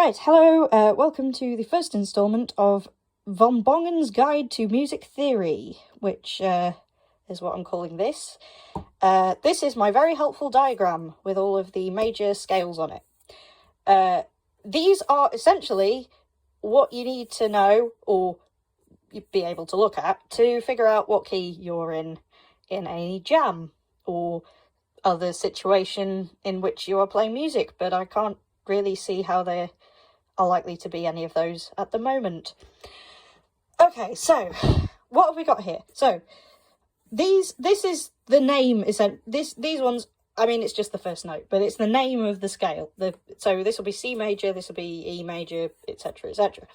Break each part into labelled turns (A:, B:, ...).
A: Right, hello, welcome to the first instalment of Von Bongen's Guide to Music Theory, which is what I'm calling this. This is my very helpful diagram with all of the major scales on it. These are essentially what you need to know, or be able to look at, to figure out what key you're in a jam, or other situation in which you are playing music, but I can't really see how they are likely to be any of those at the moment. Okay, so what have we got here? So this is the name. These ones, I mean, it's just the first note, but it's the name of the scale. So this will be C major, this will be E major, etc., etc.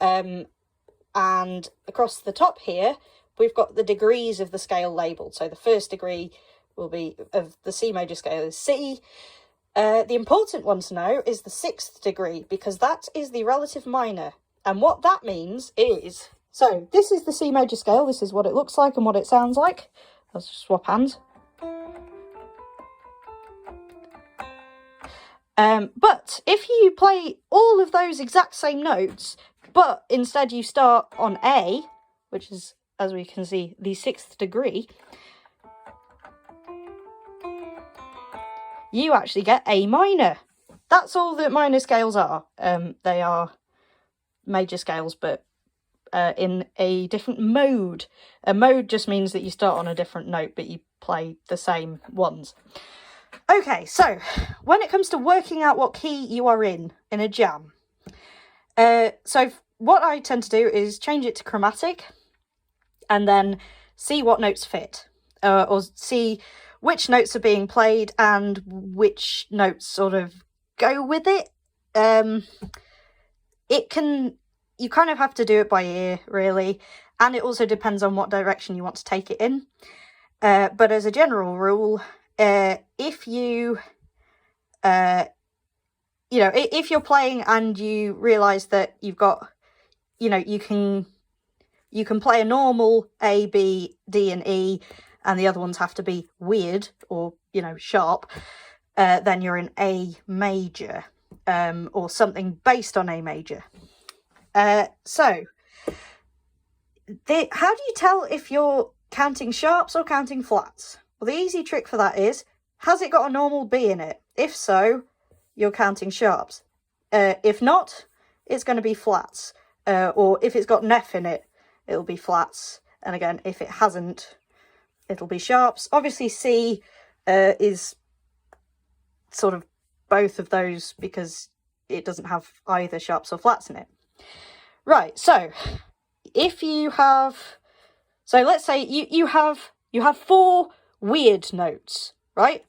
A: And across the top here, we've got the degrees of the scale labelled. So the first degree will be of the C major scale is C. The important one to know is the sixth degree, because that is the relative minor. And what that means is, so this is the C major scale, this is what it looks like and what it sounds like. Let's swap hands. But if you play all of those exact same notes, but instead you start on A, which is, as we can see, the sixth degree, you actually get A minor. That's all that minor scales are. They are major scales, but in a different mode. A mode just means that you start on a different note, but you play the same ones. Okay, so when it comes to working out what key you are in a jam, so what I tend to do is change it to chromatic, and then see what notes fit, or see which notes are being played and which notes sort of go with it. You kind of have to do it by ear, really, and it also depends on what direction you want to take it in. But as a general rule, if you're playing and you realise that you've got, you can play a normal A, B, D and E, and the other ones have to be weird or, sharp, then you're in A major, or something based on A major. So, how do you tell if you're counting sharps or counting flats? Well, the easy trick for that is, has it got a normal B in it? If so, you're counting sharps. If not, it's going to be flats. Or if it's got an F in it, it'll be flats. And again, if it hasn't, it'll be sharps. Obviously, C is sort of both of those because it doesn't have either sharps or flats in it. Right, so if you have, so let's say you have 4 weird notes, right?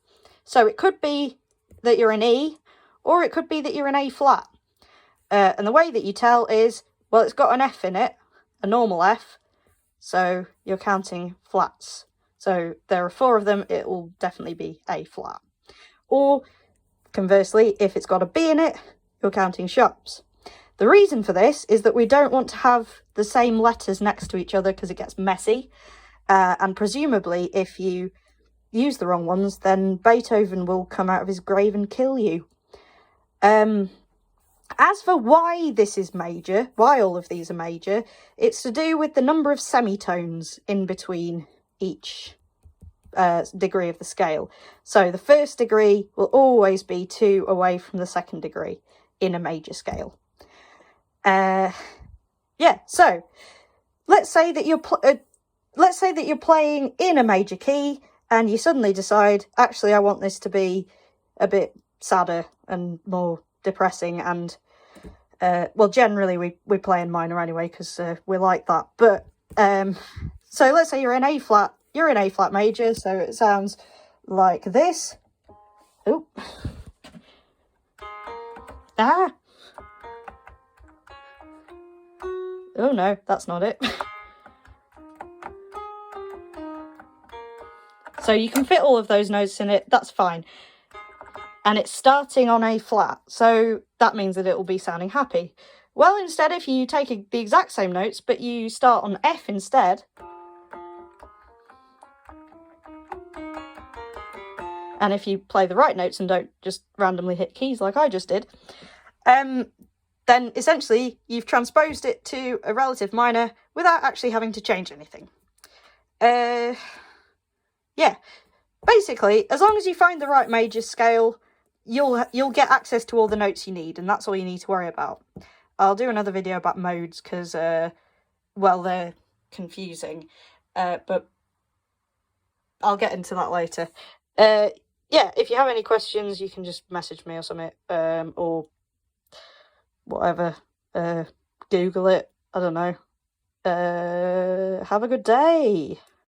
A: So it could be that you're in E, or it could be that you're in A flat. And the way that you tell is, well, it's got an F in it, a normal F, so you're counting flats. So there are 4 of them, it will definitely be A flat. Or conversely, if it's got a B in it, you're counting sharps. The reason for this is that we don't want to have the same letters next to each other because it gets messy. And presumably, if you use the wrong ones, then Beethoven will come out of his grave and kill you. As for why this is major, why all of these are major, it's to do with the number of semitones in between each degree of the scale. So the first degree will always be 2 away from the second degree in a major scale. So let's say that you're playing in a major key and you suddenly decide, actually, I want this to be a bit sadder and more depressing, and well, generally we play in minor anyway because we're like that. But so let's say you're in A flat major, so it sounds like this. Oh, oh no, that's not it. So you can fit all of those notes in it, that's fine. And it's starting on A flat, so that means that it will be sounding happy. Well, instead, if you take the exact same notes, but you start on F instead, and if you play the right notes and don't just randomly hit keys like I just did, then essentially you've transposed it to a relative minor without actually having to change anything. Yeah, basically, as long as you find the right major scale, you'll get access to all the notes you need, and that's all you need to worry about. I'll do another video about modes because, well, they're confusing, but I'll get into that later. Yeah, if you have any questions, you can just message me or something, or whatever. Google it. I don't know. Have a good day.